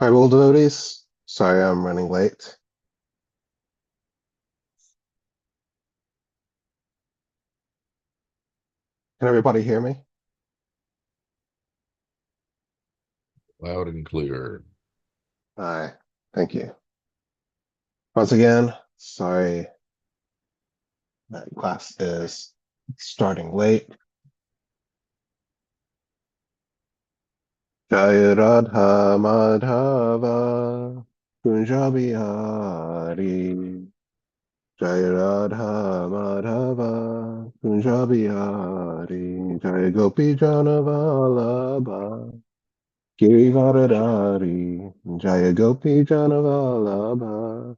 Hi, well, devotees. Sorry I'm running late. Can everybody hear me? Loud and clear. Hi, thank you. Once again, sorry that class is starting late. Jaya Radha Madhava Kunja Bihari. Jaya Radha Madhava Kunja Bihari. Jaya Gopi Jana Vallabha Girivaradari. Jaya Gopi Jana Vallabha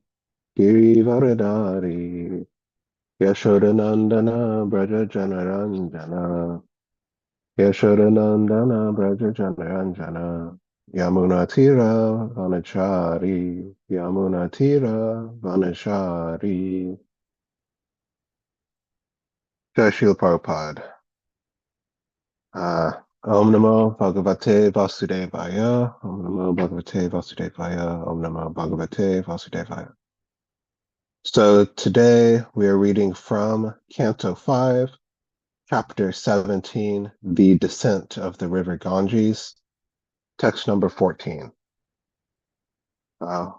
Girivaradari. Yashodanandana Braja Janaranjana Yashodanandana Braja Janaranjana Yamunatira Vanachari Yamunatira Vanachari. Jai Shri Prabhupada. Om Namo Bhagavate Vasudevaya. Om Namo Bhagavate Vasudevaya. Om Namo Bhagavate Vasudevaya. So today we are reading from Canto 5, Chapter 17, The Descent of the River Ganges, text number 14.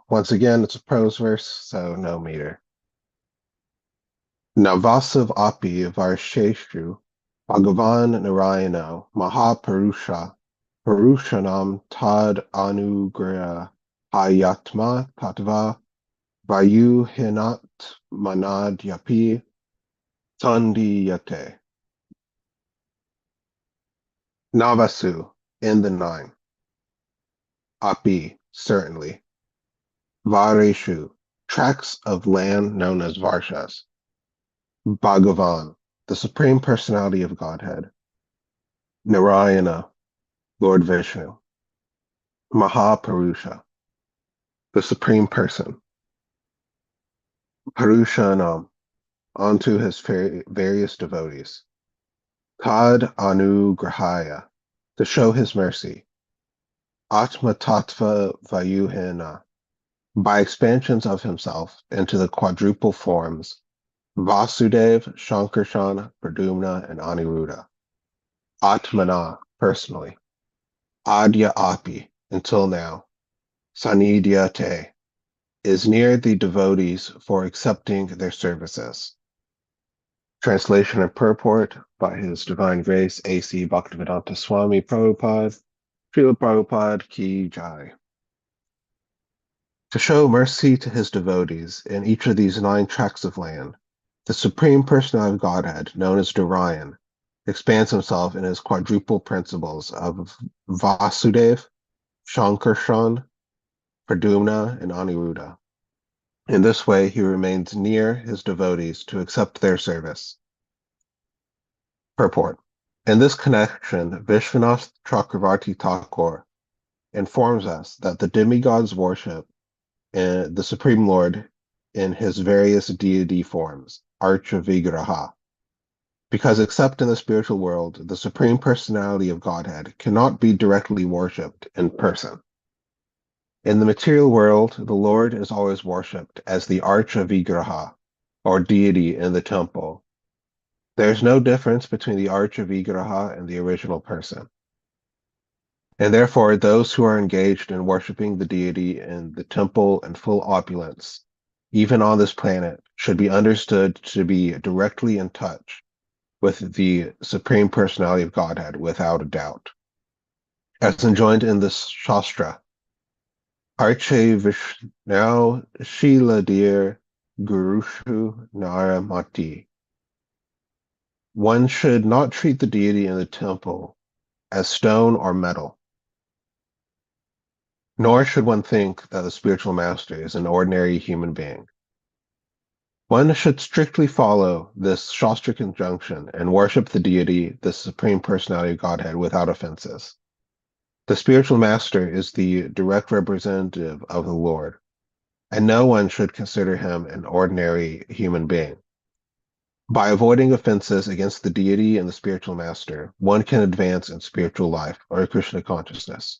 Once again, it's a prose verse, so no meter. Navasav api varsheshu Bhagavan Narayana Mahaparusha Parushanam tad anugrah hayatma tatva vayu hinat manadyapi tandiyate. Navasu, in the nine. Api, certainly. Vareshu, tracts of land known as Varshas. Bhagavan, the Supreme Personality of Godhead. Narayana, Lord Vishnu. Mahapurusha, the Supreme Person. Purushanam, unto his various devotees. Tad anugrahaya, to show his mercy. Atma tattva vayuhena, by expansions of himself into the quadruple forms Vasudev, Shankarshan, Pradumna, and Aniruddha. Atmana, personally. Adya api, until now. Sanidhyate, is near the devotees for accepting their services. Translation and purport by His Divine Grace A.C. Bhaktivedanta Swami Prabhupada, Srila Prabhupada Ki Jai. To show mercy to his devotees in each of these nine tracts of land, the Supreme Personality of Godhead, known as Narayan, expands himself in his quadruple principles of Vasudev, Shankarshan, Pradumna, and Aniruddha. In this way, he remains near his devotees to accept their service. Purport. In this connection, Vishwanath Chakravarti Thakur informs us that the demigods worship the Supreme Lord in his various deity forms, Archa Vigraha. Because except in the spiritual world, the Supreme Personality of Godhead cannot be directly worshipped in person. In the material world, the Lord is always worshipped as the Archa Vigraha, or deity in the temple. There is no difference between the Archa Vigraha and the original person. And therefore, those who are engaged in worshiping the deity in the temple in full opulence, even on this planet, should be understood to be directly in touch with the Supreme Personality of Godhead without a doubt. As enjoined in this Shastra, Arche Vishnau Shiladir Gurushu Naramati. One should not treat the deity in the temple as stone or metal. Nor should one think that the spiritual master is an ordinary human being. One should strictly follow this Shastric injunction and worship the deity, the Supreme Personality of Godhead, without offenses. The spiritual master is the direct representative of the Lord, and no one should consider him an ordinary human being. By avoiding offenses against the deity and the spiritual master, one can advance in spiritual life or Krishna consciousness.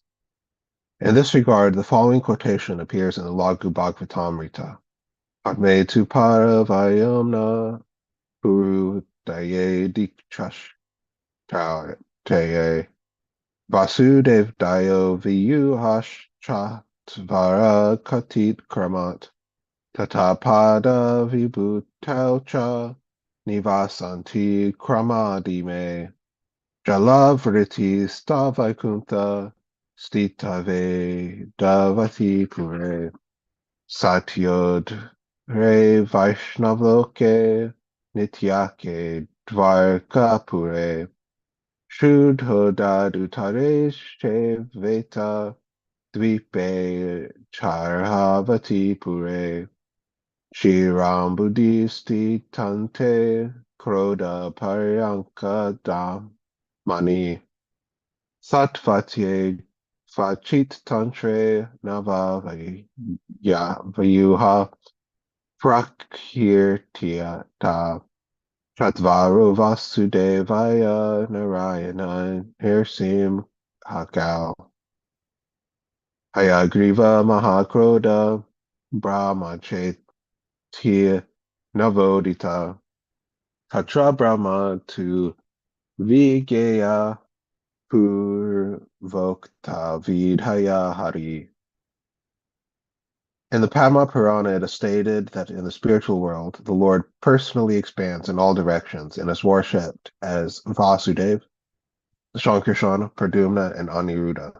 In this regard, the following quotation appears in the Lagu Bhagavatamrita. Padme tu para vayamna puru daye dikchash taye Vasudev dayo viyuhash chatvara katit kramat tatapada vibhutelcha nivasanti kramadime jalavriti stavaikuntha stitave davati pure satyod re vaishnavloke nityake dvarkapure Shudhodadutareshe Veta Dvipe Charhavati Pure Shiram Buddhisti Tante Kroda Paryanka Dam Mani Satvatye Fachit Tantre Nava Vayuha Prakhirtia Ta Chatvaru Vasudevaya Narayana Hirsim Hakal Hayagriva Mahakroda Brahma Chaitya Navodita Tatra Brahma to Vigeya Purvokta Vidhaya Hari. In the Padma Purana, it is stated that in the spiritual world, the Lord personally expands in all directions and is worshipped as Vasudeva, Shankarshan, Pradyumna, and Aniruddha.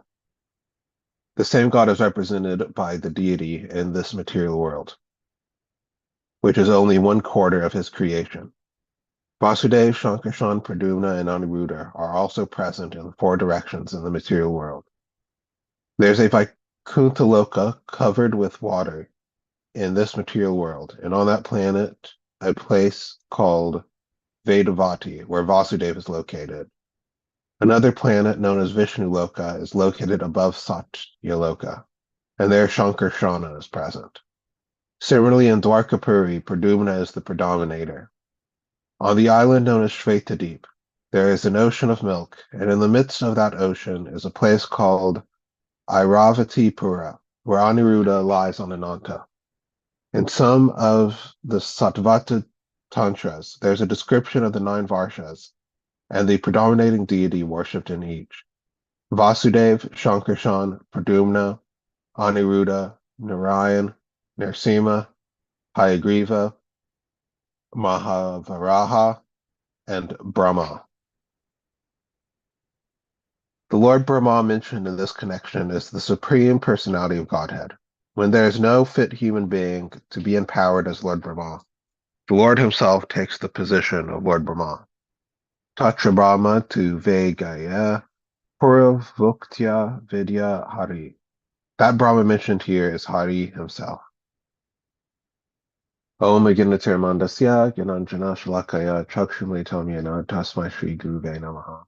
The same God is represented by the deity in this material world, which is only 1/4 of his creation. Vasudeva, Shankarshan, Pradyumna, and Aniruddha are also present in the 4 directions in the material world. There's a Vaikuntha Loka covered with water in this material world, and on that planet, a place called Vedavati, where Vasudeva is located. Another planet known as Vishnu Loka is located above Satyaloka, and there Shankarshana is present. Similarly, in Dwarkapuri, Pradyumna is the predominator. On the island known as Shvetadip, there is an ocean of milk, and in the midst of that ocean is a place called Airavati Pura, where Aniruddha lies on Ananta. In some of the Sattvata Tantras, there's a description of the 9 Varshas and the predominating deity worshipped in each. Vasudeva, Shankarshan, Pradyumna, Aniruddha, Narayan, Narasimha, Hayagriva, Mahavaraha, and Brahma. The Lord Brahma mentioned in this connection is the Supreme Personality of Godhead. When there is no fit human being to be empowered as Lord Brahma, the Lord himself takes the position of Lord Brahma. Tatra Brahma tu Vegaya Puravoktya Vidya Hari. That Brahma mentioned here is Hari himself. Om Aginatirmandasya Gyananjana Shalakaya Chakshumaitamyana Tasmai Shri Guruve Namaha.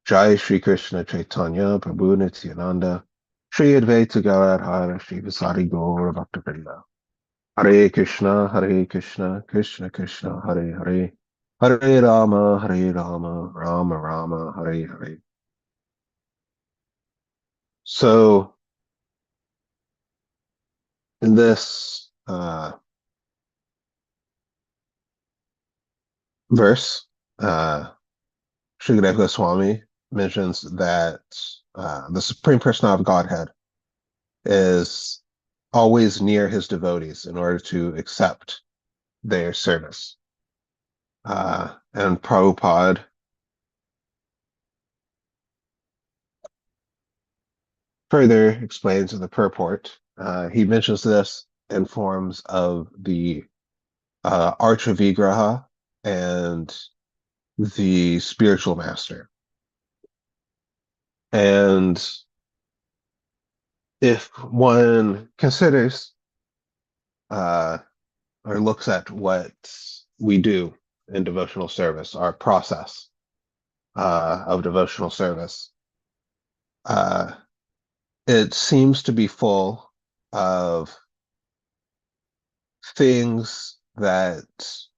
Jai Shri Krishna Chaitanya Prabhu Nityananda Shri Advaita Gadadhara Shri Vasari Gaura Bhaktavrinda. Hare Krishna, Krishna Krishna, Hare Hare, Hare Rama, Rama Rama, Hare Hare. So, in this verse, Shukadeva Goswami mentions that the Supreme Personality of Godhead is always near his devotees in order to accept their service. And Prabhupada further explains in the purport, he mentions this in forms of the Archa Vigraha and the spiritual master. And if one considers or looks at what we do in devotional service, our process of devotional service, it seems to be full of things that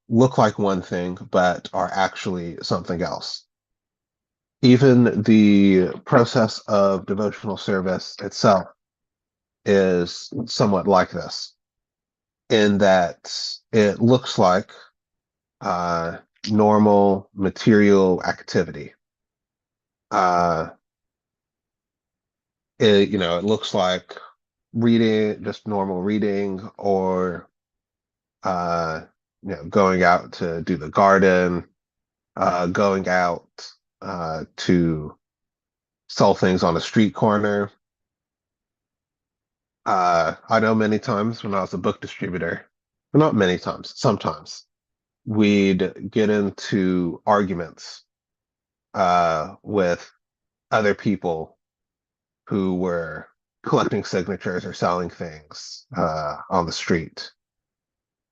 look like one thing but are actually something else. Even the process of devotional service itself is somewhat like this, in that it looks like uh, normal material activity. Uh, it looks like reading, just normal reading, or uh, going out to do the garden, going out to sell things on a street corner. I know many times when I was a book distributor, well, not many times, sometimes we'd get into arguments with other people who were collecting signatures or selling things on the street.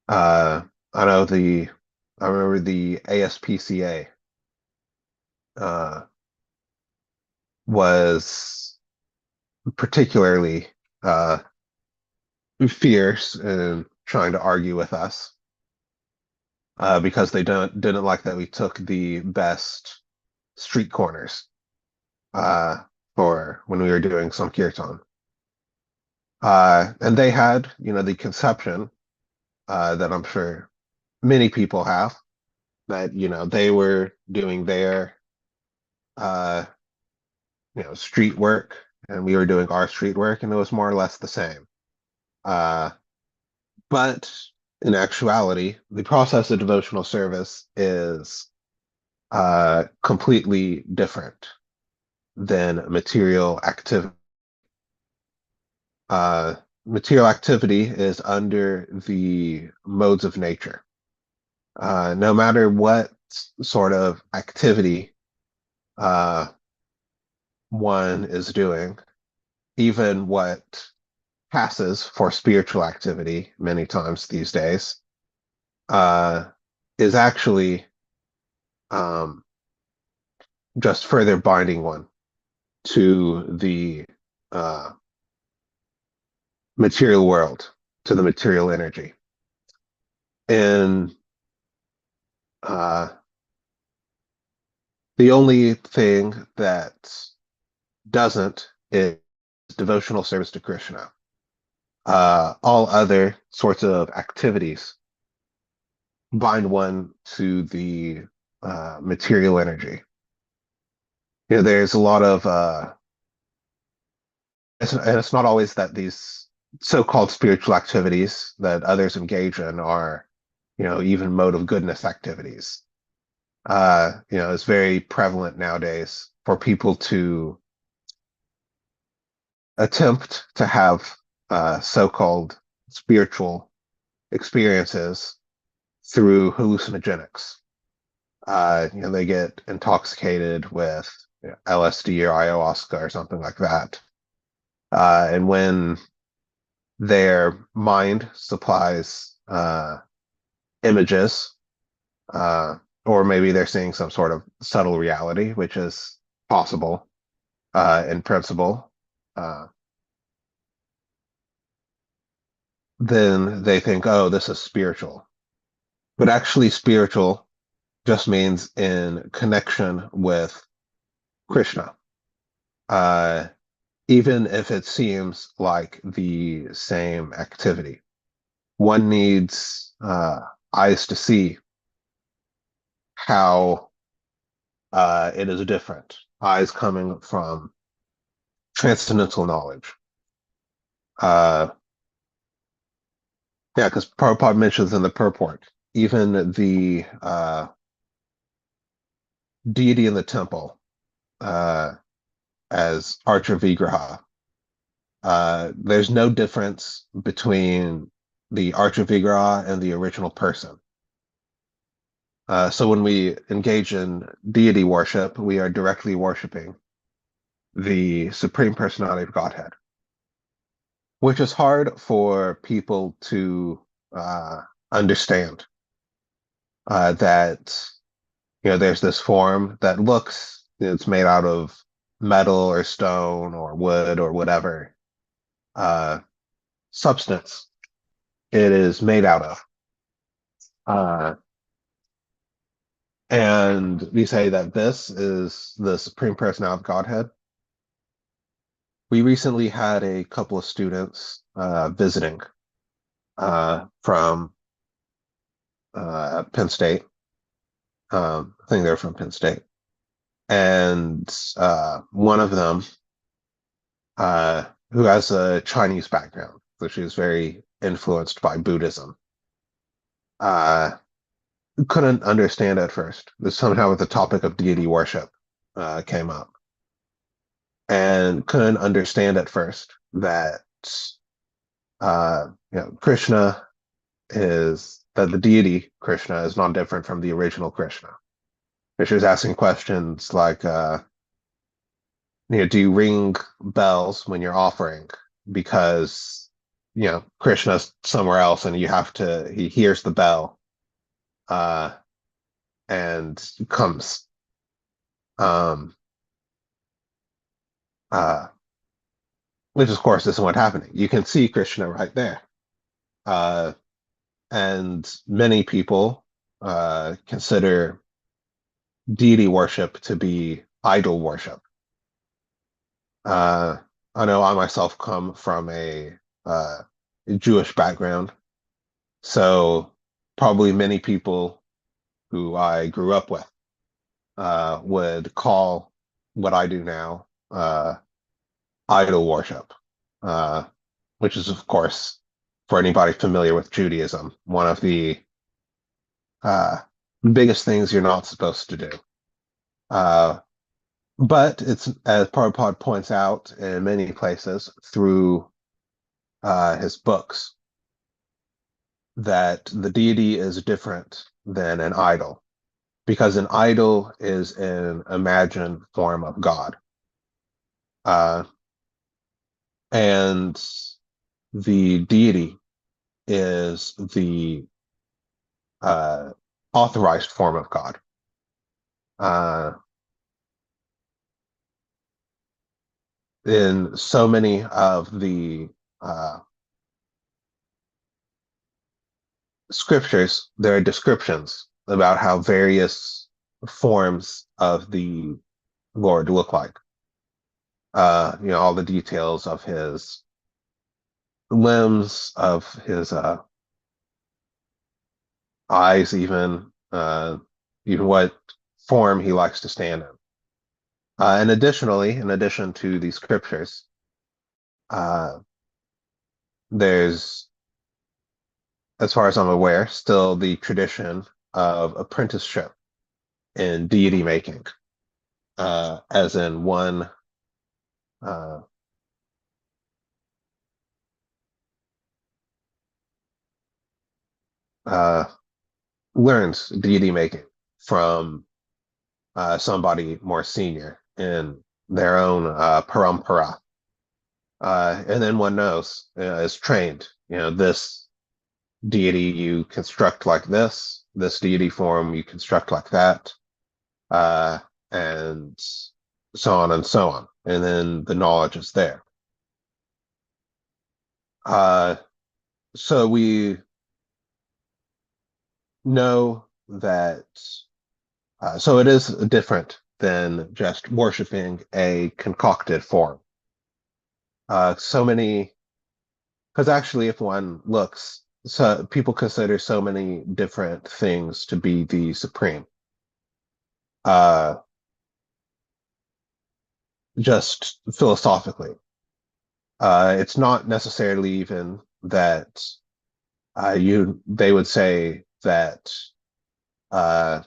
Uh, I know I remember the ASPCA uh, was particularly uh, fierce in trying to argue with us because they didn't like that we took the best street corners uh, for when we were doing some kirtan. And they had, the conception that I'm sure many people have that, they were doing their, uh, street work and we were doing our street work, and it was more or less the same. Uh, but in actuality, the process of devotional service is completely different than material activity. Uh, Material activity is under the modes of nature. No matter what sort of activity uh, one is doing, even what passes for spiritual activity many times these days, uh, is actually um, just further binding one to the uh, material world, to the material energy. And uh, the only thing that doesn't is devotional service to Krishna. All other sorts of activities bind one to the material energy. There's a lot of, and it's not always that these so-called spiritual activities that others engage in are, even mode of goodness activities. It's very prevalent nowadays for people to attempt to have so-called spiritual experiences through hallucinogenics. They get intoxicated with LSD or ayahuasca or something like that. And when their mind supplies images, or maybe they're seeing some sort of subtle reality, which is possible in principle, uh, then they think, oh, this is spiritual. But actually, spiritual just means in connection with Krishna. Uh, Even if it seems like the same activity. One needs eyes to see how it is different. Eyes coming from transcendental knowledge. Uh, yeah, because Prabhupada mentions in the purport, even the deity in the temple uh, as Archer Vigraha. There's no difference between the Archer Vigraha and the original person. So when we engage in deity worship, we are directly worshiping the Supreme Personality of Godhead, which is hard for people to understand. That there's this form that looks, it's made out of metal or stone or wood or whatever substance it is made out of. Uh, and we say that this is the Supreme Personality of Godhead. we recently had a couple of students visiting from Penn State. I think they're from Penn State, and one of them, who has a Chinese background, so she was very influenced by Buddhism, uh, couldn't understand at first. This somehow the topic of deity worship came up, and couldn't understand at first that Krishna is that the deity Krishna is not different from the original Krishna. And she was asking questions like, do you ring bells when you're offering because Krishna's somewhere else and he hears the bell uh, and comes. Um, uh, which of course isn't what's happening. You can see Krishna right there. Uh, and many people consider deity worship to be idol worship. Uh, I know I myself come from a Jewish background, so probably many people who I grew up with would call what I do now idol worship, uh, which is, of course, for anybody familiar with Judaism, one of the uh, biggest things you're not supposed to do. Uh, but it's, as Prabhupada points out in many places through his books, that the deity is different than an idol, because an idol is an imagined form of God. Uh, and the deity is the uh, authorized form of God. Uh, in so many of the scriptures, there are descriptions about how various forms of the Lord look like. All the details of his limbs, of his eyes, even what form he likes to stand in. And additionally, in addition to these scriptures, uh, there's, as far as I'm aware, still the tradition of apprenticeship in deity making, as in one uh, uh, learns deity making from somebody more senior in their own parampara. And then one knows, is trained, this deity you construct like this deity form you construct like that, uh, and so on and so on. And then the knowledge is there. Uh, so we know that, so it is different than just worshiping a concocted form. So many, because actually, if one looks, so people consider so many different things to be the supreme. Uh, just philosophically, it's not necessarily even that they would say that uh,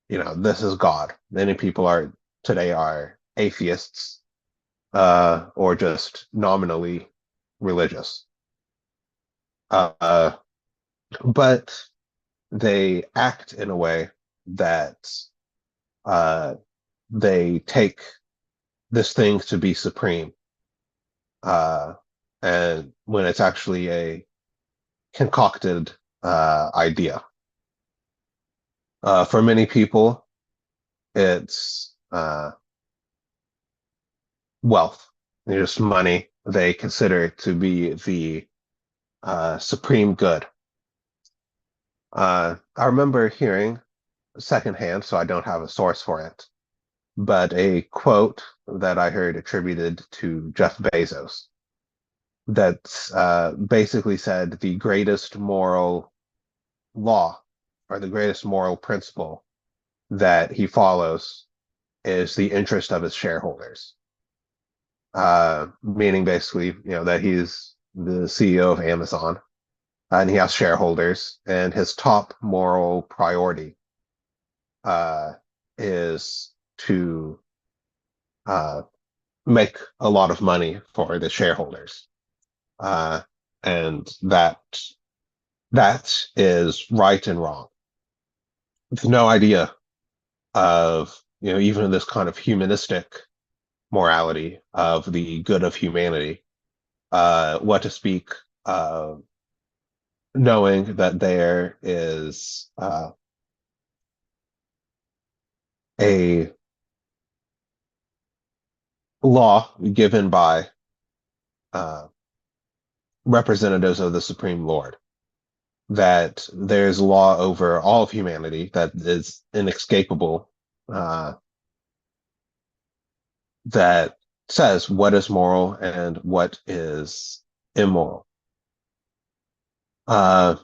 this is God. Many people are atheists, or just nominally religious. Uh, but they act in a way that uh, they take this thing to be supreme, uh, and when it's actually a concocted idea. For many people, it's wealth, just money. They consider it to be the supreme good. I remember hearing secondhand, so I don't have a source for it, but a quote that I heard attributed to Jeff Bezos that basically said the greatest moral law or the greatest moral principle that he follows is the interest of his shareholders. Meaning basically, that he's the CEO of Amazon and he has shareholders, and his top moral priority uh, is to uh, make a lot of money for the shareholders, uh, and that is right and wrong. With no idea of even this kind of humanistic morality of the good of humanity, what to speak, knowing that there is a law given by uh, representatives of the Supreme Lord, that there's law over all of humanity that is inescapable, that says what is moral and what is immoral. Uh,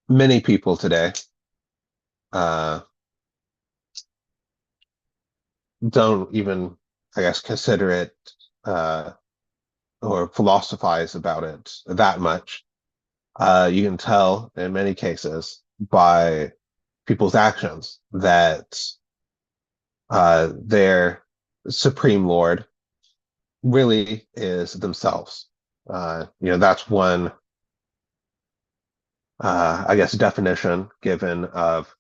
Many people today uh, don't even, I guess, consider it or philosophize about it that much. You can tell in many cases by people's actions that their supreme lord really is themselves. That's one, I guess, definition given of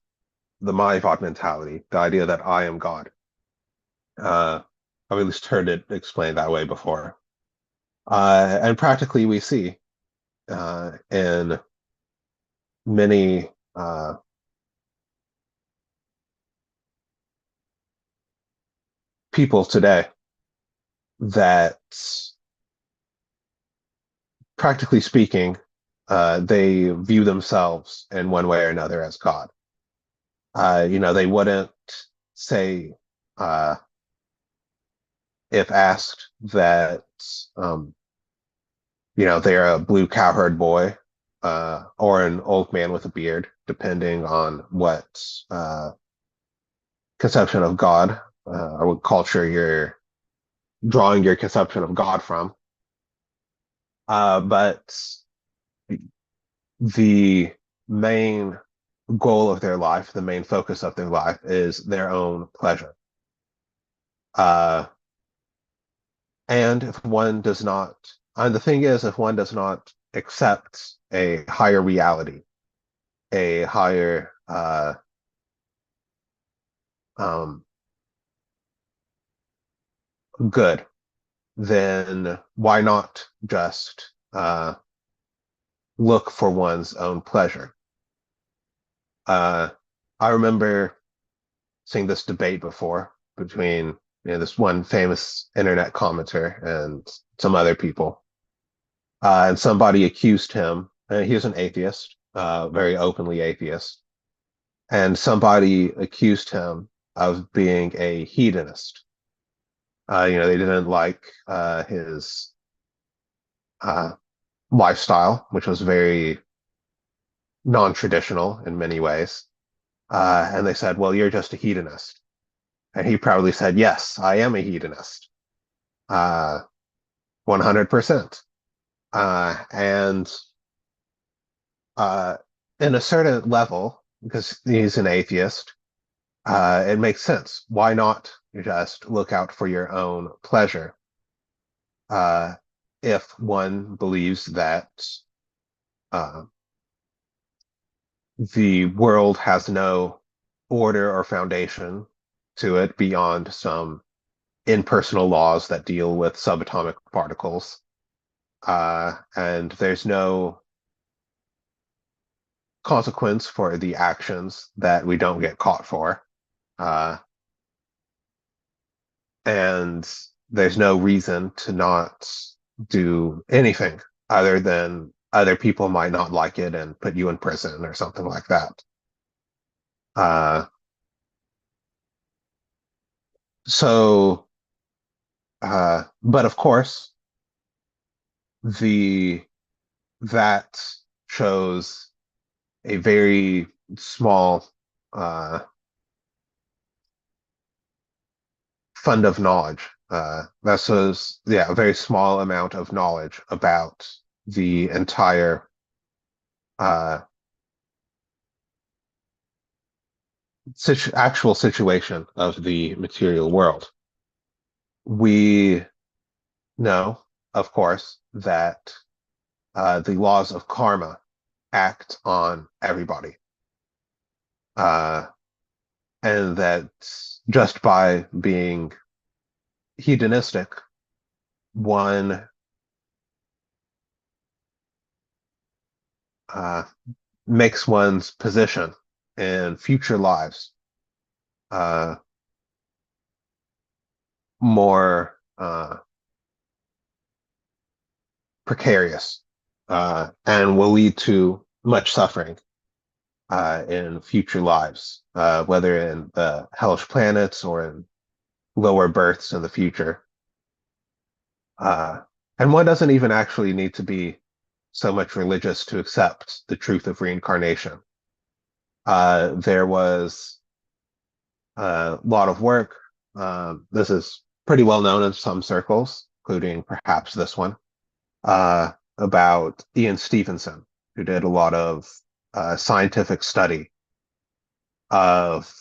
the my God mentality, the idea that I am God. I've at least heard it explained that way before. And practically we see in many people today that, practically speaking, they view themselves in one way or another as God. They wouldn't say, uh, if asked, that um, they're a blue cowherd boy or an old man with a beard, depending on what conception of God or what culture you're drawing your conception of God from. But the main goal of their life, the main focus of their life, is their own pleasure. Uh, and if one does not, and the thing is, if one does not accept a higher reality, a higher um, good, then why not just look for one's own pleasure? Uh, I remember seeing this debate before between this one famous internet commenter and some other people, and somebody accused him. And he was an atheist, very openly atheist, and somebody accused him of being a hedonist. They didn't like his uh, lifestyle, which was very non-traditional in many ways. And they said, "Well, you're just a hedonist." And he proudly said, "Yes, I am a hedonist, 100%." And uh, in a certain level, because he's an atheist, it makes sense. Why not just look out for your own pleasure? Uh, if one believes that uh, the world has no order or foundation to it beyond some impersonal laws that deal with subatomic particles, and there's no consequence for the actions that we don't get caught for. Uh, and there's no reason to not do anything other than other people might not like it and put you in prison or something like that. Uh, So, but of course, the that shows a very small uh, fund of knowledge. That shows, yeah, a very small amount of knowledge about the entire uh, actual situation of the material world. We know, of course, that the laws of karma act on everybody, uh, and that just by being hedonistic, one uh, makes one's position in future lives uh, more precarious and will lead to much suffering in future lives, whether in the hellish planets or in lower births in the future. Uh, and one doesn't even actually need to be so much religious to accept the truth of reincarnation. There was a lot of work. This is pretty well known in some circles, including perhaps this one, about Ian Stevenson, who did a lot of scientific study of,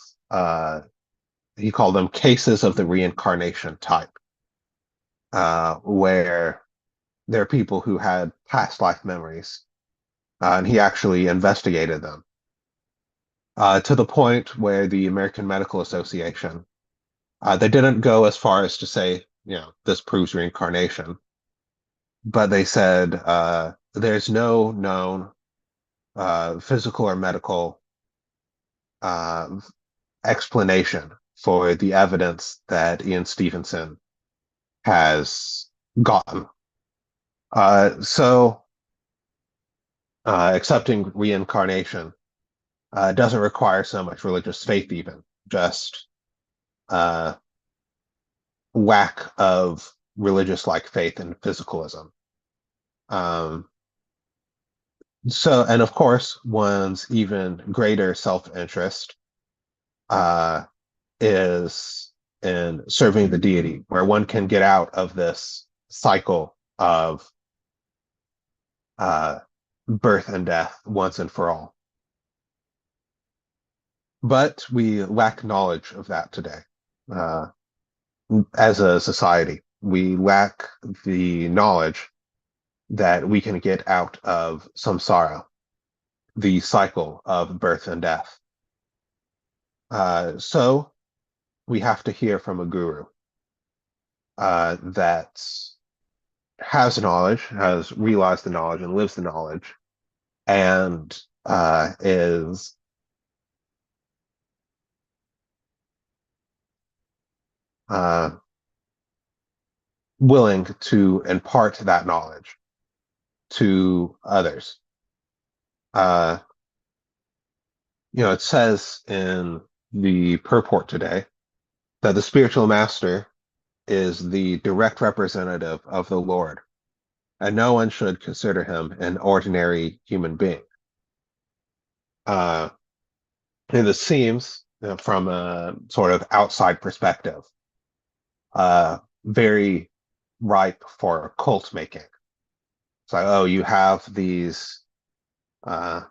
he called them cases of the reincarnation type, where there are people who had past life memories, and he actually investigated them to the point where the American Medical Association, they didn't go as far as to say, this proves reincarnation, but they said there's no known physical or medical uh, explanation for the evidence that Ian Stevenson has gotten. So accepting reincarnation doesn't require so much religious faith, even just uh, lack of religious like faith in physicalism. Um, and of course, one's even greater self interest uh, is in serving the deity, where one can get out of this cycle of uh, birth and death once and for all. But we lack knowledge of that today. Uh, as a society, we lack the knowledge that we can get out of samsara, the cycle of birth and death. So we have to hear from a guru that has knowledge, has realized the knowledge, and lives the knowledge, and is uh, willing to impart that knowledge to others. Uh, it says in the purport today that the spiritual master is the direct representative of the Lord, and no one should consider him an ordinary human being. Uh, and this seems, from a sort of outside perspective, very ripe for cult making. It's like, oh, you have these uh,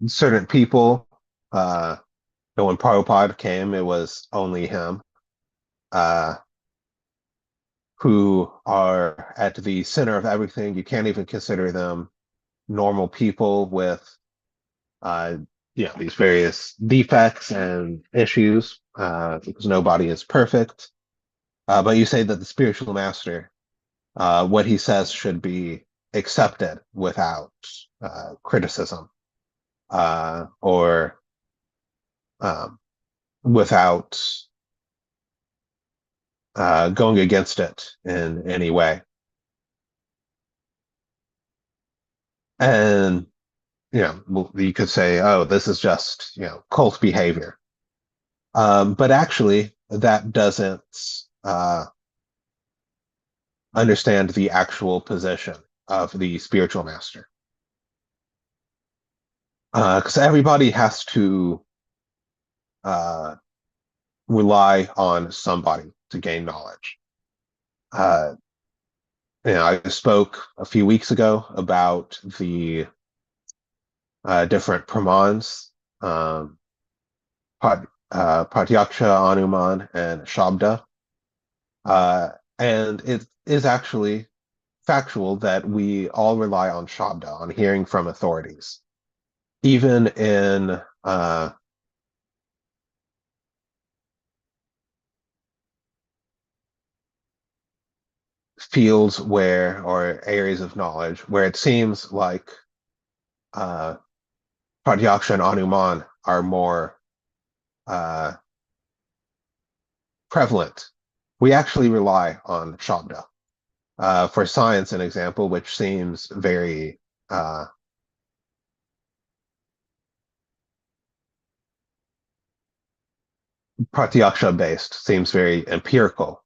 certain people. When Prabhupada came, it was only him, uh, who are at the center of everything. You can't even consider them normal people with uh, these various defects and issues, because nobody is perfect. But you say that the spiritual master, what he says should be accepted without criticism, or um, without going against it in any way. And you could say, oh, this is just cult behavior. But actually, that doesn't understand the actual position of the spiritual master. Because everybody has to uh, rely on somebody to gain knowledge. Uh, I spoke a few weeks ago about the different pramans, um, Pratyaksha, Anuman, and Shabda. Uh, and it is actually factual that we all rely on Shabda, on hearing from authorities. Even in fields where, or areas of knowledge, where it seems like uh, Pratyaksha and Anuman are more uh, prevalent, we actually rely on Shabda. For science, an example, which seems very Pratyaksha based, seems very empirical.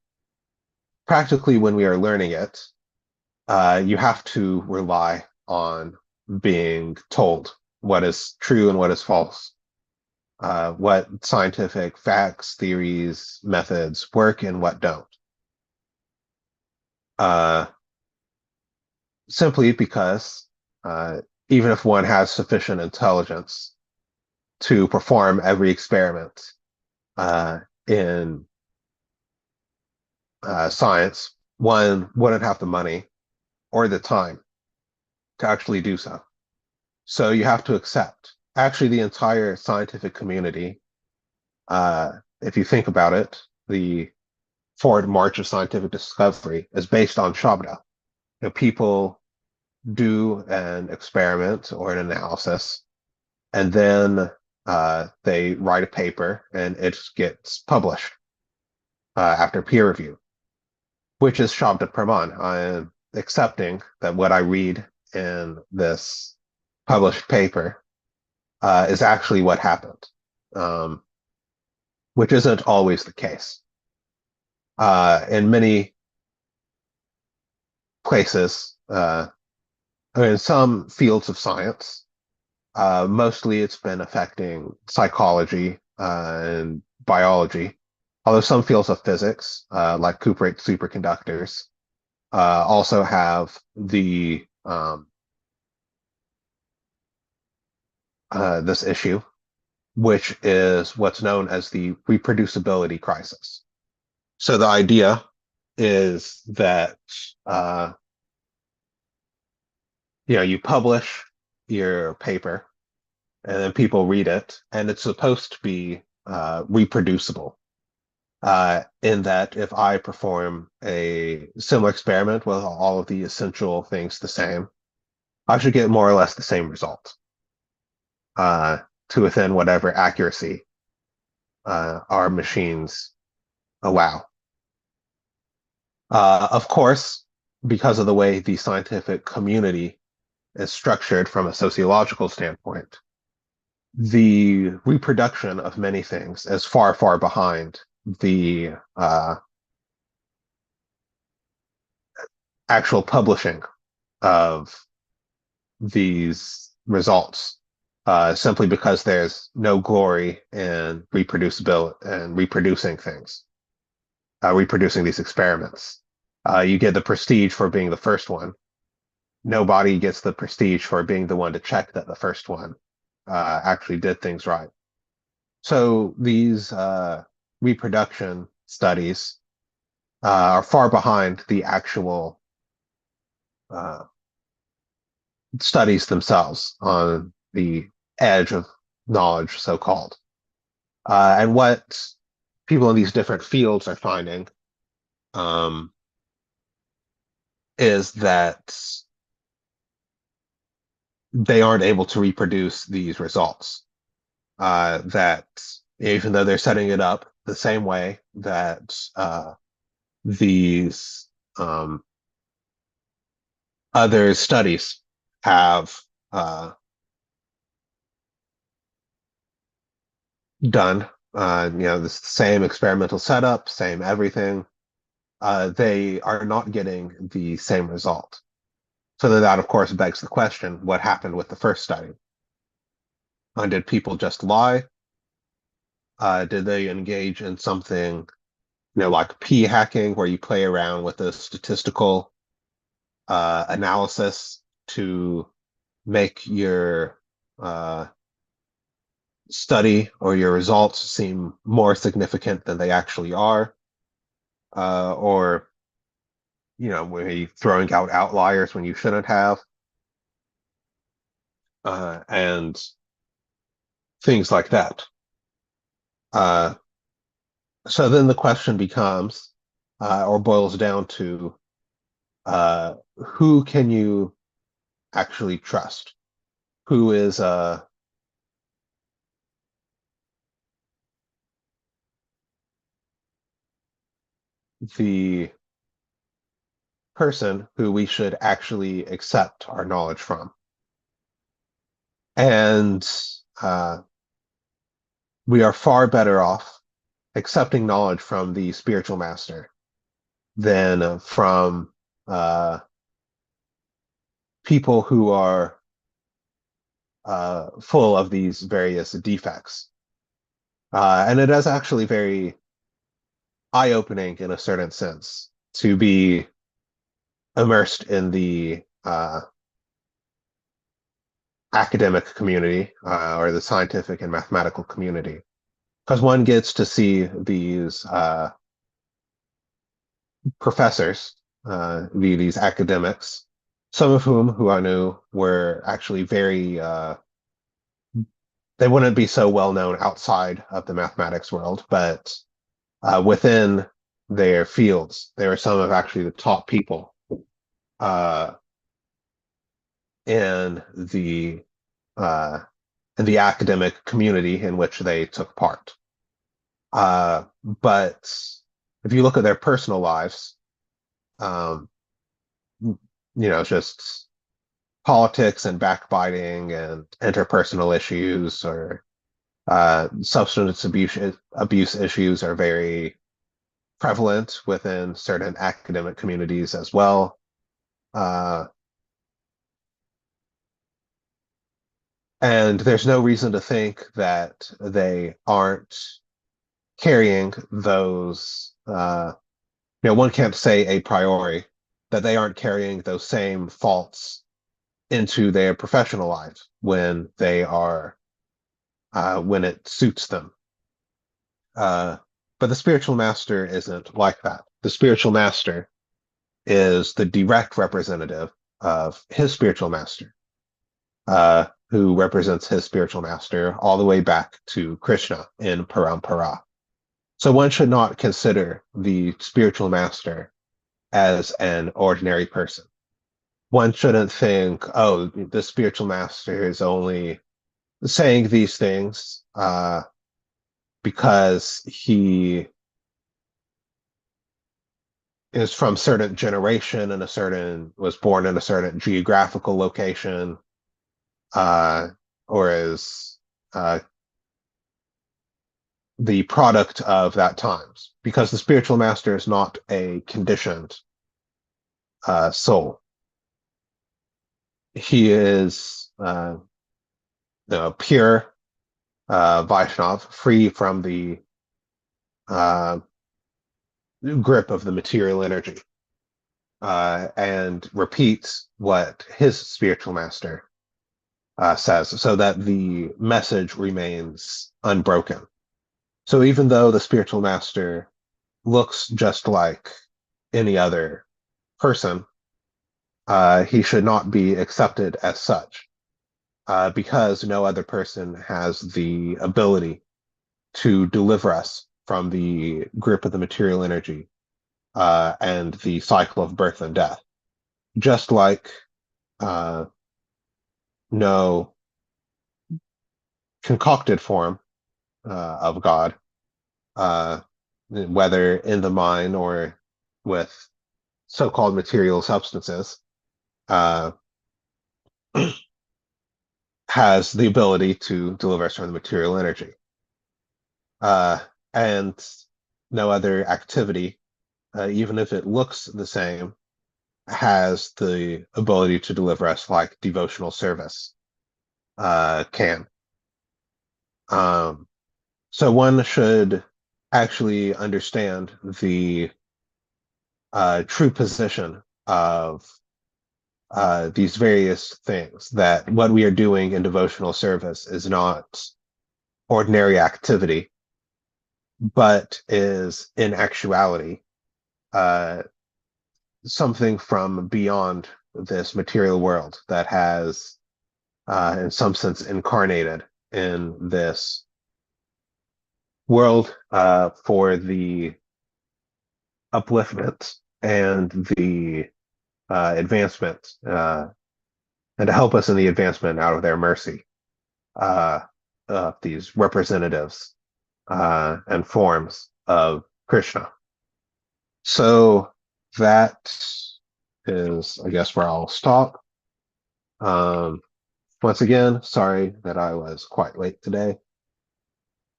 Practically, when we are learning it, you have to rely on being told what is true and what is false, what scientific facts, theories, methods work and what don't. Uh, Simply because even if one has sufficient intelligence to perform every experiment in science, one wouldn't have the money or the time to actually do so. So you have to accept. Actually, the entire scientific community, if you think about it, the forward march of scientific discovery is based on Shabda. People do an experiment or an analysis, and then they write a paper, and it gets published after peer review, which is Shabda Praman. I am accepting that what I read in this published paper is actually what happened, um, which isn't always the case. In many places, in some fields of science, mostly it's been affecting psychology and biology, although some fields of physics, like cuprate superconductors, also have this issue, which is what's known as the reproducibility crisis. So the idea is that uh, you publish your paper, and then people read it, and it's supposed to be reproducible. In that, if I perform a similar experiment with all of the essential things the same, I should get more or less the same result uh, to within whatever accuracy our machines allow. Of course, because of the way the scientific community is structured from a sociological standpoint, the reproduction of many things is far, far behind the actual publishing of these results, simply because there's no glory in reproducibility and reproducing things, reproducing these experiments. You get the prestige for being the first one. Nobody gets the prestige for being the one to check that the first one actually did things right. So these reproduction studies are far behind the actual uh, studies themselves on the edge of knowledge, so called. And what people in these different fields are finding um, is that they aren't able to reproduce these results. That even though they're setting it up the same way that these other studies have done the same experimental setup, same everything. They are not getting the same result. So then that, of course, begs the question, what happened with the first study? Did people just lie? Did they engage in something, like p hacking, where you play around with a statistical analysis to make your study or your results seem more significant than they actually are? Or, were you throwing out outliers when you shouldn't have? And things like that. Uh, so then the question becomes, or boils down to, who can you actually trust? Who is the person who we should actually accept our knowledge from? And we are far better off accepting knowledge from the spiritual master than from people who are full of these various defects. And it is actually very eye-opening in a certain sense to be immersed in the academic community or the scientific and mathematical community, because one gets to see these professors, these academics, some of who I knew were actually very they wouldn't be so well known outside of the mathematics world, but within their fields, they were some of actually the top people uh, in the uh, in the academic community in which they took part. But if you look at their personal lives, um, just politics and backbiting and interpersonal issues or substance abuse issues are very prevalent within certain academic communities as well. Uh, and there's no reason to think that they aren't carrying those, one can't say a priori that they aren't carrying those same faults into their professional life when they are, when it suits them. Uh, but the spiritual master isn't like that. The spiritual master is the direct representative of his spiritual master, who represents his spiritual master all the way back to Krishna in Parampara. So one should not consider the spiritual master as an ordinary person. One shouldn't think, oh, the spiritual master is only saying these things because he is from certain generation and was born in a certain geographical location, uh, or is the product of that times, because the spiritual master is not a conditioned soul. He is pure Vaishnav, free from the uh, grip of the material energy, and repeats what his spiritual master says, so that the message remains unbroken. So even though the spiritual master looks just like any other person, he should not be accepted as such, because no other person has the ability to deliver us from the grip of the material energy and the cycle of birth and death. Just like no concocted form of God, whether in the mind or with so-called material substances, uh, has the ability to deliver us from the material energy. uh, and no other activity, even if it looks the same, has the ability to deliver us like devotional service can. So one should actually understand the true position of these various things, that what we are doing in devotional service is not ordinary activity, but is in actuality uh, something from beyond this material world that has, in some sense, incarnated in this world for the upliftment and the advancement, and to help us in the advancement out of their mercy. Uh, these representatives and forms of Krishna. So that is, I guess, where I'll stop. Um, Once again, sorry that I was quite late today.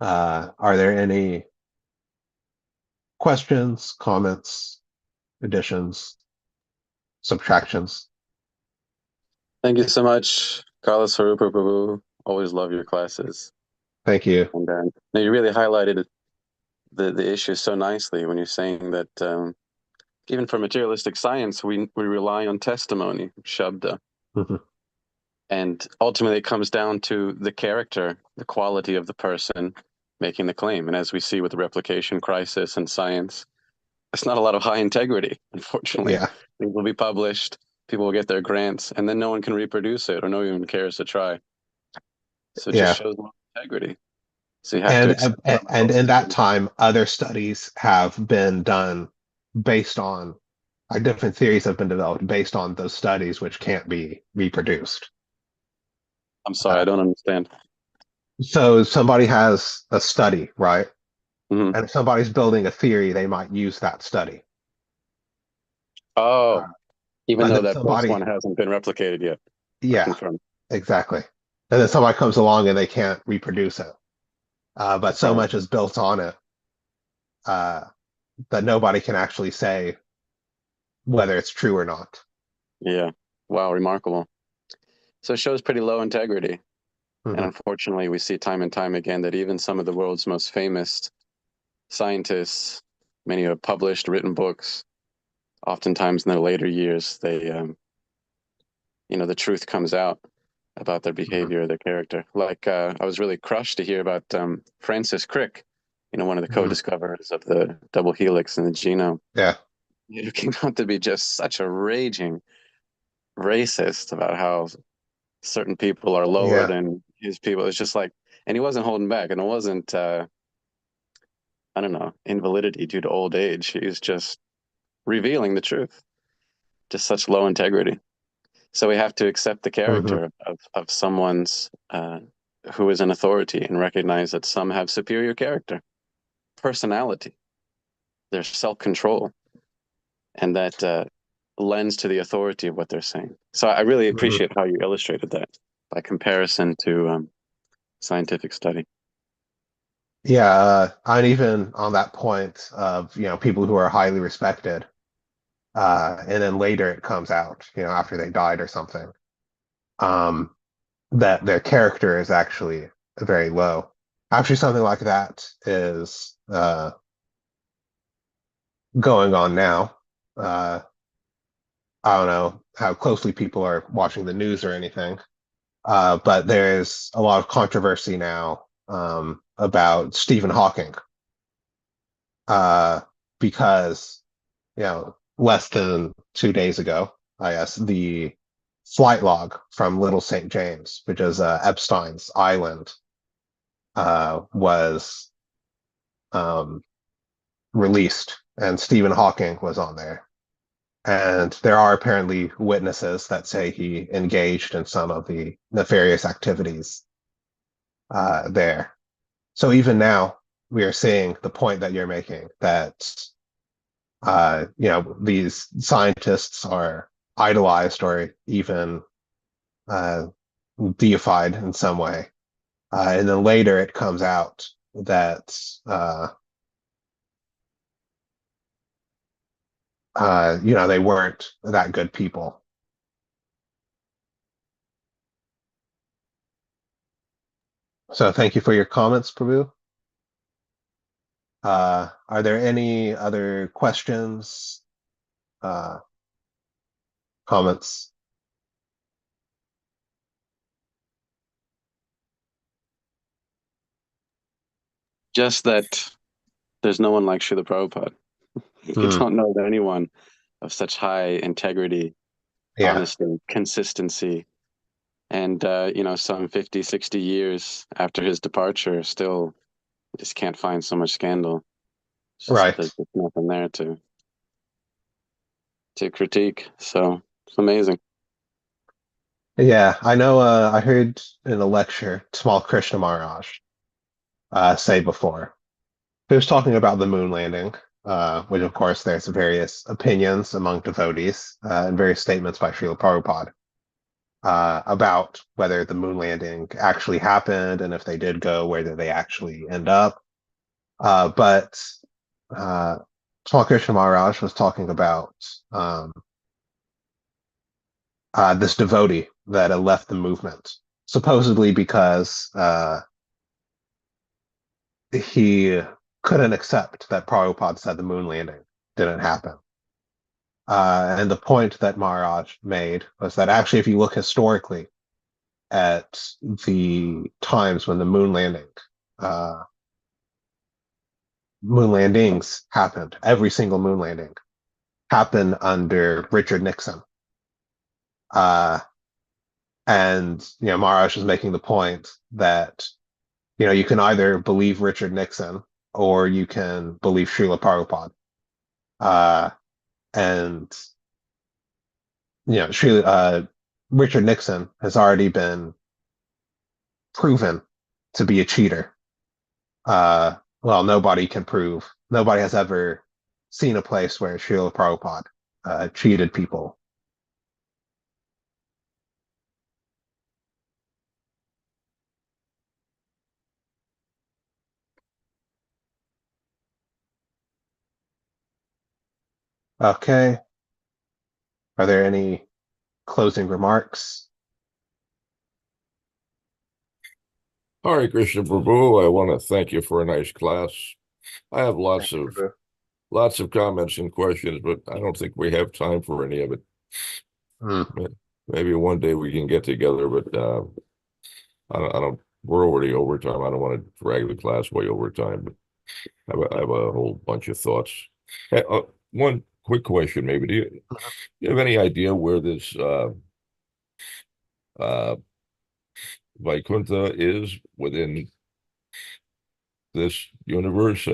Are there any questions, comments, additions, subtractions? Thank you so much, Carlos Harupa Prabhu. Always love your classes. Thank you. And no, you really highlighted the issue so nicely when you're saying that even for materialistic science, we rely on testimony, shabda. Mhm. And ultimately, it comes down to the character, the quality of the person making the claim. And as we see with the replication crisis and science, it's not a lot of high integrity, unfortunately. Yeah, Things will be published, people will get their grants, and then no one can reproduce it or no one even cares to try. So it just yeah. shows low integrity. So you have to And accept that and in that time, other studies have been done based on, different theories have been developed based on those studies, which can't be reproduced. I'm sorry, Uh, I don't understand. so somebody has a study, right? Hmm. And if somebody's building a theory, they might use that study. Oh, Uh, even but though then that first somebody, one hasn't been replicated yet or yeah, confirmed. exactly. And then somebody comes along and they can't reproduce it. But so Right. much is built on it uh, that nobody can actually say whether it's true or not. Yeah. Wow, remarkable. So it shows pretty low integrity. And Hmm. unfortunately, we see time and time again that even some of the world's most famous scientists, many who have published, written books, oftentimes in their later years, the truth comes out about their Hmm. behavior, their character. Like I was really crushed to hear about Francis Crick, one of the Hmm. co-discoverers of the double helix in the genome. Yeah. It came out to be just such a raging racist about how certain people are lower Yeah. than his people. It's just like, and he wasn't holding back, and it wasn't, I don't know, invalidity due to old age. He was just revealing the truth, just such low integrity. So we have to accept the Hmm. character of someone's who is an authority and recognize that some have superior character, personality, their self control, and that lends to the authority of what they're saying. So I really Hmm. appreciate how you illustrated that by comparison to scientific study. Yeah. And even on that point of, people who are highly respected, and then later it comes out, after they died or something, um, that their character is actually very low. Actually, something like that is going on now. Uh, I don't know how closely people are watching the news or anything, but there's a lot of controversy now about Stephen Hawking, uh, because less than 2 days ago, I guess, the flight log from Little St. James, which is Epstein's island, was um, released, and Stephen Hawking was on there. And there are apparently witnesses that say he engaged in some of the nefarious activities there. So even now, we are seeing the point that you're making, that these scientists are idolized or even uh, deified in some way. And then later it comes out that they weren't that good people. So thank you for your comments, Prabhu. Are there any other questions, comments? Just that there's no one like Srila Prabhupada. You Hmm. don't know anyone of such high integrity, Yeah, honesty, consistency. And, some 50, 60 years after his departure, still just can't find so much scandal. It's just right. there's just nothing there to critique. So it's amazing. Yeah, I know. I heard in a lecture, Small Krishna Maharaj say before. He was talking about the moon landing, which of course there's various opinions among devotees and various statements by Srila Prabhupada about whether the moon landing actually happened and if they did go, where did they actually end up. But uh, Small Krishna Maharaj was talking about um, this devotee that had left the movement, supposedly because he couldn't accept that Prabhupada said the moon landing didn't happen. And the point that Maharaj made was that actually, if you look historically at the times when the uh, moon landings happened, every single moon landing happened under Richard Nixon. Uh, and Maharaj was making the point that you can either believe Richard Nixon or you can believe Srila Prabhupada. Uh, and Richard Nixon has already been proven to be a cheater. Well, nobody has ever seen a place where Srila Prabhupada cheated people. Okay. Are there any closing remarks? Hare Krishna Prabhu, I want to thank you for a nice class. I have Thank you, Prabhu. lots of comments and questions, but I don't think we have time for any of it. Hmm. Maybe one day we can get together, but I don't. We're already overtime. I don't want to drag the class way over time, but I have a whole bunch of thoughts. One quick question, maybe. Do you have any idea where this uh, Vaikuntha is within this universe?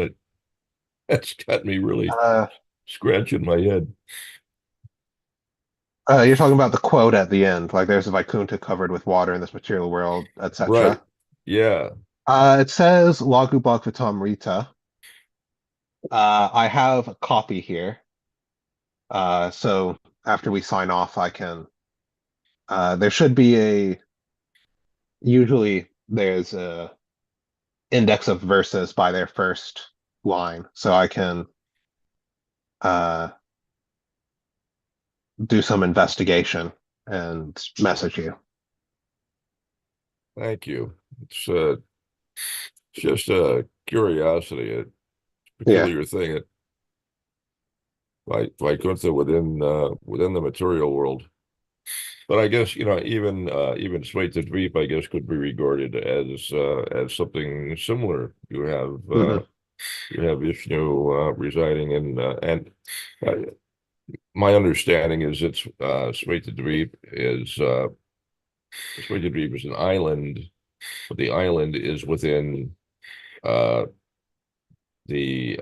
That's got me really Uh, scratching my head. you're talking about the quote at the end, like there's a Vaikuntha covered with water in this material world, Right. etc. Yeah. It says Lagu Bhagavatam Rita. I have a copy here. So after we sign off, I can. There should be usually there's a index of verses by their first line, so I can uh, do some investigation and message you. Thank you. It's just a curiosity, a Yeah. peculiar thing. Vaikuntha within the material world. But I guess even Sveita Dweep, I guess, could be regarded as something similar. Hmm. You have Vishnu residing in and my understanding is it's Sveita Dweep is an island, but the island is within uh, the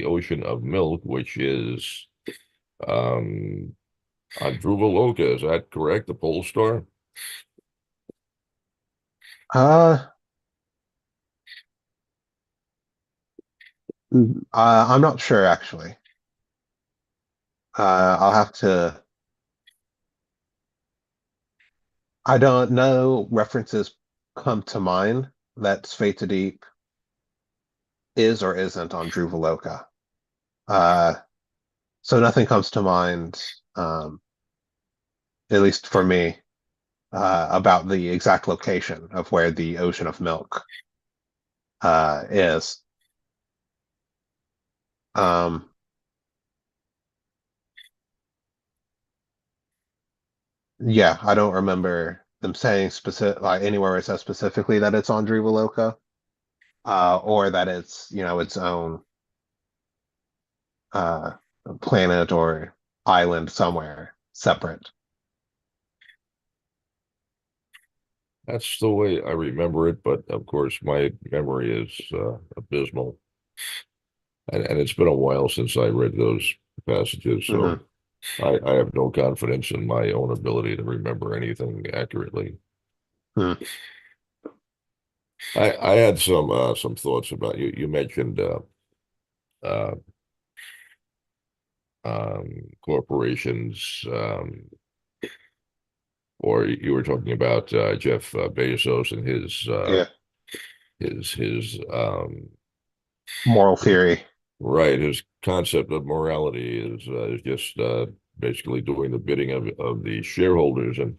ocean of milk, which is um, on Dhruva. Is that correct? The pole star? Uh, I'm not sure actually. I'll have to. I don't know. References come to mind that Sveta Deep is or isn't on Druvaloka. So nothing comes to mind, at least for me, about the exact location of where the ocean of milk is. Yeah, I don't remember them saying specific, like anywhere where it says specifically that it's on Druvaloka, or that it's, its own uh, planet or island somewhere separate. That's the way I remember it, but of course my memory is abysmal, and it's been a while since I read those passages, Hmm. so I have no confidence in my own ability to remember anything accurately. Hmm. I had some thoughts about you. You mentioned uh, corporations, or you were talking about Jeff Bezos and Yeah, his moral theory. right, his concept of morality is just basically doing the bidding of the shareholders, and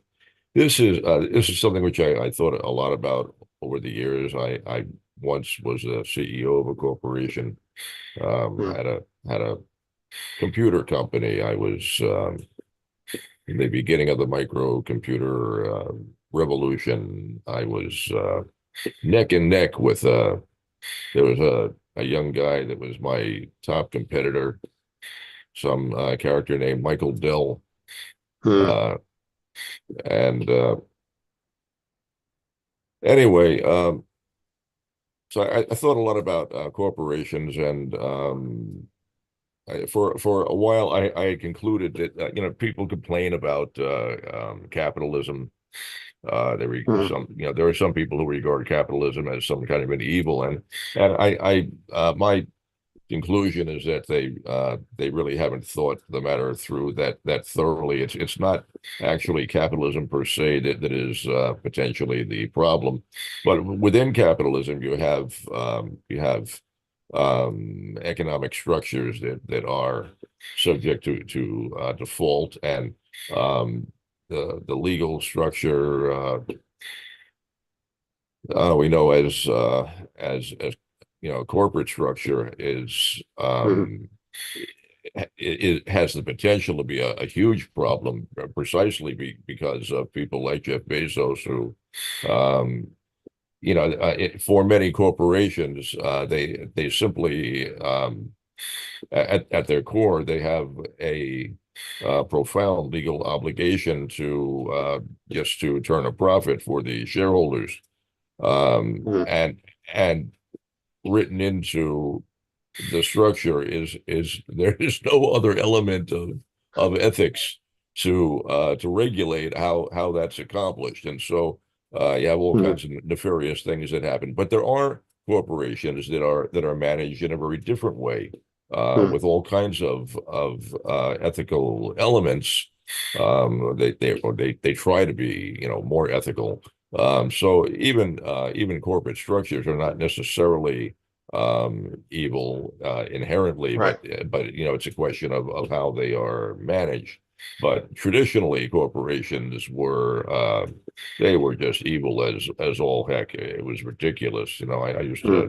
this is something which I thought a lot about over the years. I once was a CEO of a corporation, Hmm. had a computer company. I was in the beginning of the microcomputer revolution. I was neck and neck with there was a young guy that was my top competitor, some character named Michael Dell. Hmm. Uh, and anyway, so I thought a lot about corporations, and for a while I concluded that people complain about capitalism. Hmm. There are some people who regard capitalism as some kind of an evil, and my conclusion is that they really haven't thought the matter through that thoroughly. It's not actually capitalism per se that is potentially the problem, but within capitalism you have economic structures that are subject to default, and the legal structure we know as corporate structure is Hmm. it has the potential to be a huge problem, precisely because of people like Jeff Bezos, who for many corporations they simply at their core they have a profound legal obligation to just to turn a profit for the shareholders, Hmm. and written into the structure is there is no other element of ethics to regulate how that's accomplished, and so you have all Hmm. kinds of nefarious things that happen. But there are corporations that are managed in a very different way, Hmm. with all kinds of ethical elements. They try to be more ethical. So even corporate structures are not necessarily evil inherently, Right. but it's a question of how they are managed. But traditionally, corporations were they were just evil as all heck. It was ridiculous. I used Hmm.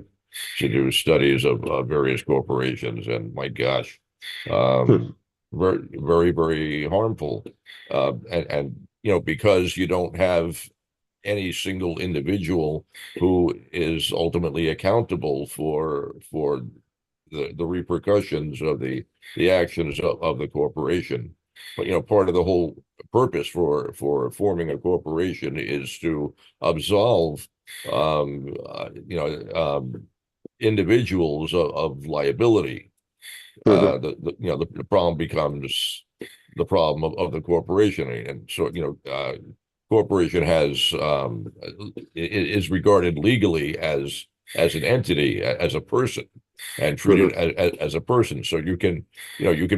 to do studies of various corporations, and my gosh, Hmm. um, very very very harmful. And because you don't have any single individual who is ultimately accountable for the repercussions of the actions of the corporation. But part of the whole purpose for forming a corporation is to absolve um, uh, you know individuals of liability. Hmm. The problem becomes the problem of the corporation, and so corporation is regarded legally as an entity, as a person, and Hmm. treated as a person. So you can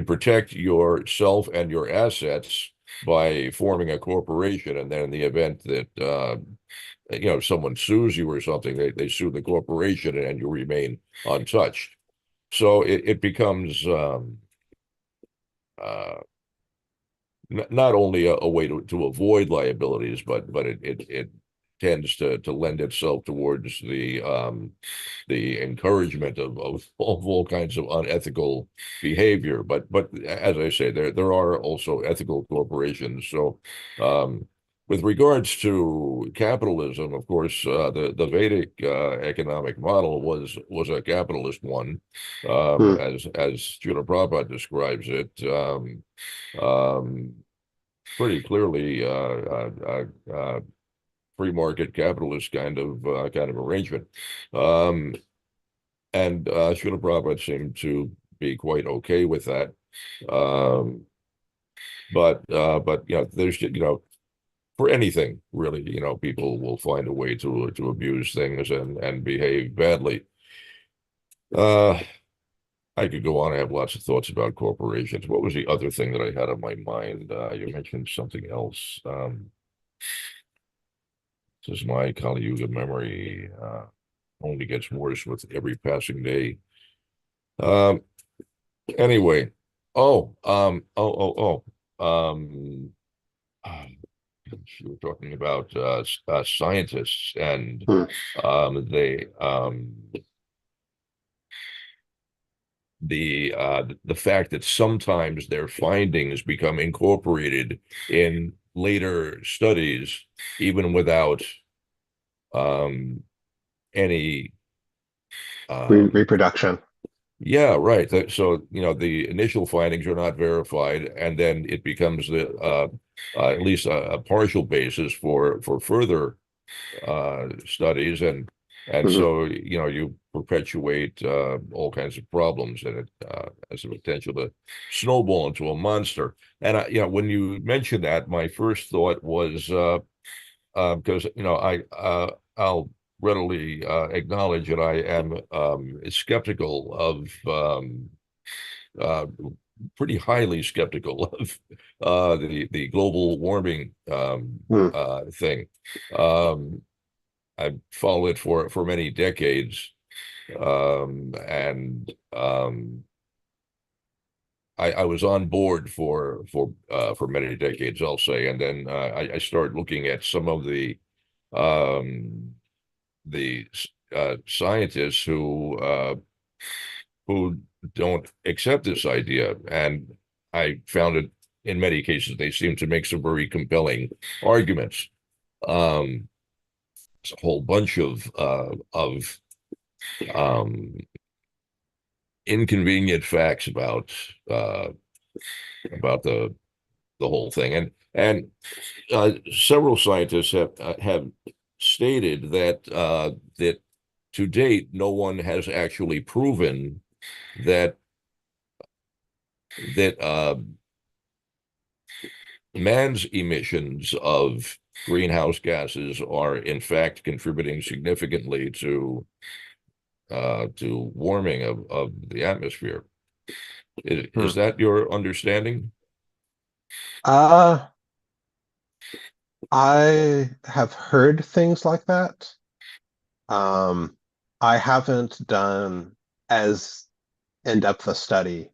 protect yourself and your assets by forming a corporation, and then in the event that someone sues you or something, they sue the corporation and you remain untouched. So it becomes uh, not only a way to avoid liabilities, but it tends to lend itself towards the encouragement of all kinds of unethical behavior. But as I say, there are also ethical corporations. So with regards to capitalism, of course, the Vedic economic model was a capitalist one, Hmm. as Srila Prabhupada describes it. Pretty clearly free market capitalist kind of arrangement. And Srila Prabhupada seemed to be quite okay with that. But there's for anything really, people will find a way to abuse things and behave badly. Uh, I could go on. I have lots of thoughts about corporations. What was the other thing that I had on my mind? You mentioned something else. This is my Kali Yuga memory only gets worse with every passing day. Um, anyway, oh, you were talking about scientists and Hmm. they the fact that sometimes their findings become incorporated in later studies, even without um, any Reproduction. yeah, right. So, the initial findings are not verified, and then it becomes at least a partial basis for further studies, and Hmm. so you perpetuate all kinds of problems, and it has the potential to snowball into a monster. And when you mentioned that, my first thought was because I'll readily acknowledge that I am skeptical of uh, pretty highly skeptical of the global warming Hmm. thing. Um, I've followed it for many decades, and I was on board for many decades, I'll say, and then I started looking at some of um, the scientists who don't accept this idea, and I found it in many cases they seem to make some very compelling arguments. Um, it's a whole bunch of um, inconvenient facts about the whole thing, and several scientists have stated that to date no one has actually proven that that man's emissions of greenhouse gases are in fact contributing significantly to warming of the atmosphere. Is Hmm. that your understanding? Uh, I have heard things like that. Um, I haven't done as in-depth a study,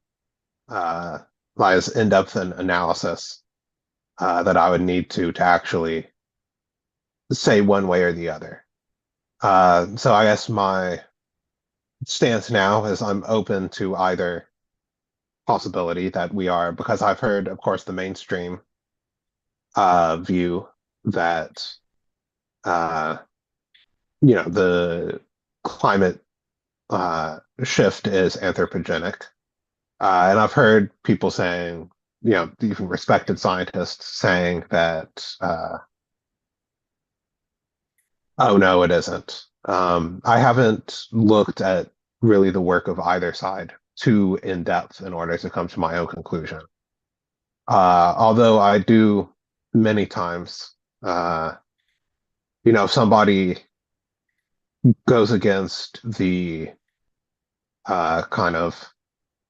uh, as in-depth an analysis that I would need to actually say one way or the other. So I guess my stance now is I'm open to either possibility that we are, because I've heard, of course, the mainstream view that uh, the climate shift is anthropogenic. And I've heard people saying, even respected scientists saying that, oh, no, it isn't. I haven't looked at really the work of either side too in depth in order to come to my own conclusion. Although I do many times, uh, if somebody goes against the kind of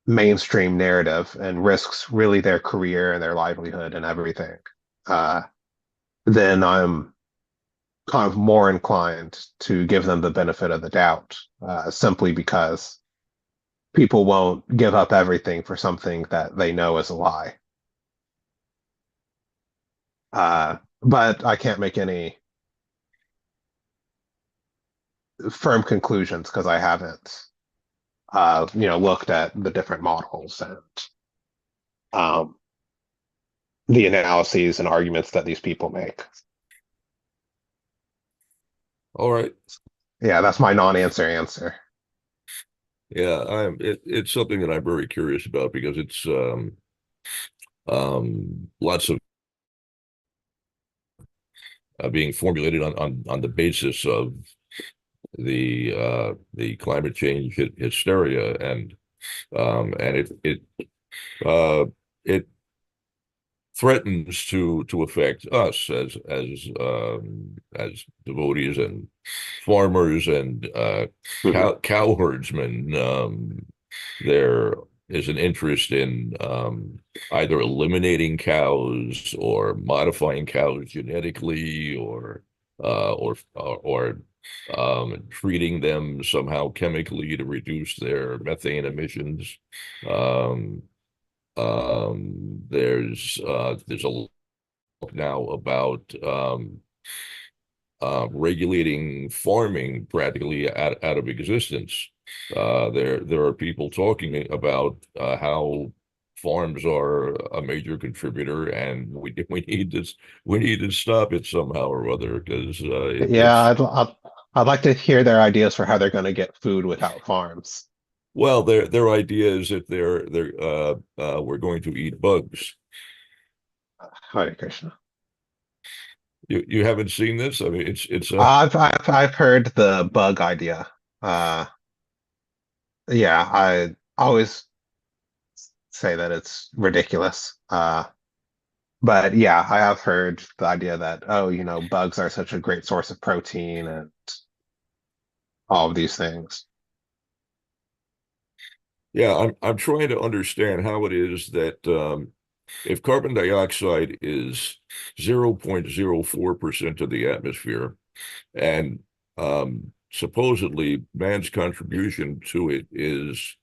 mainstream narrative and risks really their career and their livelihood and everything, uh, then I'm kind of more inclined to give them the benefit of the doubt, simply because people won't give up everything for something that they know is a lie. But I can't make any firm conclusions because I haven't, looked at the different models and um, the analyses and arguments that these people make. All right. Yeah, that's my non-answer answer. Yeah, it's something that I'm very curious about because it's lots of being formulated on the basis of the climate change hysteria, and uh it threatens to affect us as devotees and farmers and Mhm. cow herdsmen. There is an interest in either eliminating cows or modifying cows genetically, or treating them somehow chemically to reduce their methane emissions. Um, there's a lot now about regulating farming practically out of existence. There are people talking about how farms are a major contributor, and we need to stop it somehow or other because Yeah, I'd like to hear their ideas for how they're going to get food without farms. well, their idea is that we're going to eat bugs. Hare Krishna. You haven't seen this? I mean, it's I've heard the bug idea. Uh, yeah, I always say that it's ridiculous. But yeah, I have heard the idea that, oh, bugs are such a great source of protein and all of these things. yeah. I'm trying to understand how it is that if carbon dioxide is 0.04% of the atmosphere, and supposedly man's contribution to it is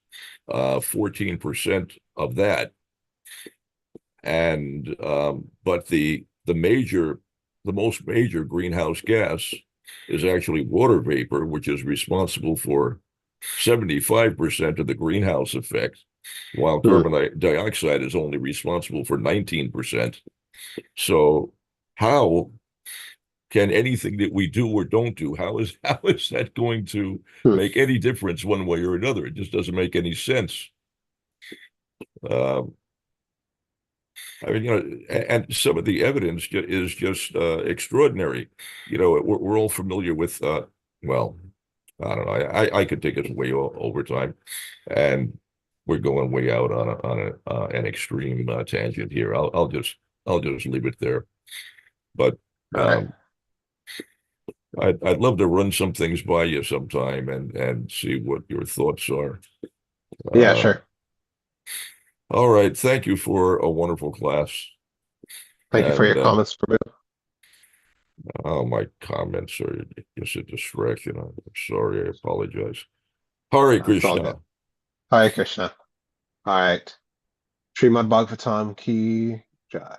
14% of that, and but the most major greenhouse gas is actually water vapor, which is responsible for 75% of the greenhouse effect, while Hmm. carbon dioxide is only responsible for 19%. So how can anything that we do or don't do, how is that going to Hmm. make any difference one way or another? It just doesn't make any sense. Um, I mean, and some of the evidence is just extraordinary. We're all familiar with, well, I don't know. I could take it way over time, and we're going way out on an extreme tangent here. I'll just leave it there. But All right. um, I'd love to run some things by you sometime and see what your thoughts are. Yeah, Uh, sure. all right. Thank you for a wonderful class. Thank you for your And comments, Prabhu. my comments are just a distraction. I'm sorry. I apologize. Hare It's all good. Krishna. Hare Krishna. All right. Srimad Bhagavatam ki jai.